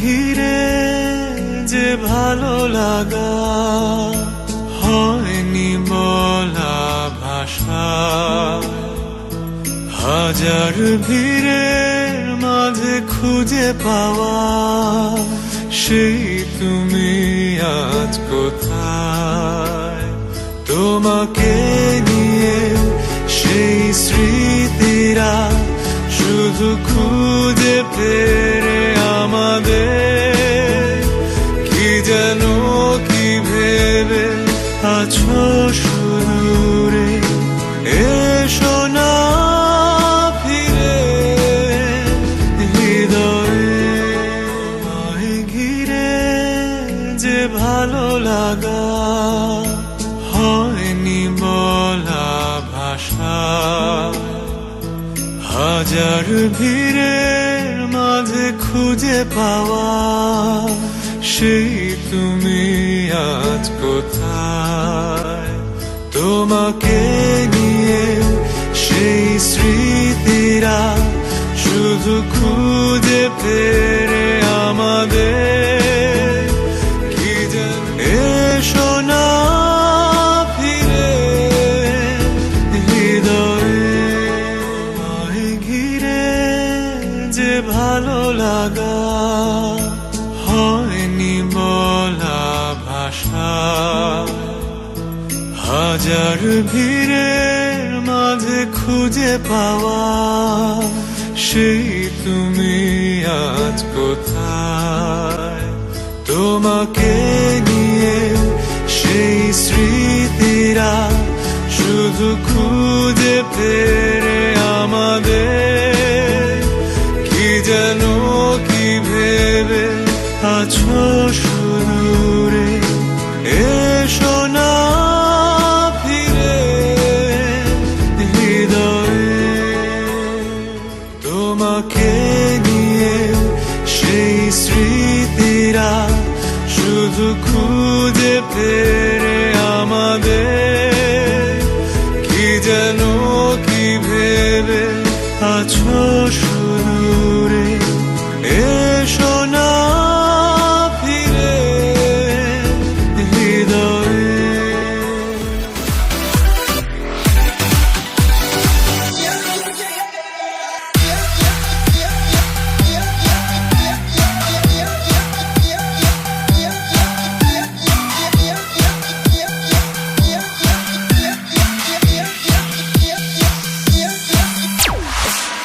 ঘিরে যে ভালো লাগা হয়নি বলা ভাষা, হাজার ভিড়ের মাঝে খুঁজে পাওয়া সেই তুমি আজ কোথায়? তোমাকে নিয়ে সেই স্মৃতিরা শুধু খুঁজে ফেরে আমাদের। কি যেন কি ভেবে আছো সুদূরে, এসো না ফিরে হৃদয়ে। তোমায় ঘিরে যে ভালো লাগা হয়নি বলা ভাষা, হাজার ভিড়ের মাঝে খুঁজে পাওয়া সেই তুমি আজ কোথায়? তোমাকে নিয়ে সেই স্মৃতিরা শুধু খুঁজে ফেরে আমাদের। কি যেন এসো না ফিরে হৃদয়ে। তোমায় ঘিরে যে ভালো লাগা হয়নি বলা ভাষা, হাজার ভিড়ের মাঝে খুঁজে পাওয়া সেই তুমি আজ কোথায়? তোমাকে নিয়ে সেই স্মৃতিরা শুধু খুঁজে ফেরে আমাদের। কি যেন কি ভেবে আছো সুদূরে, এসো না ফিরে হৃদয়ে। তোমাকে নিয়ে সেই স্মৃতিরা শুধু খুঁজে ফেরে আমাদের। কি যেন কি ভেবে আছো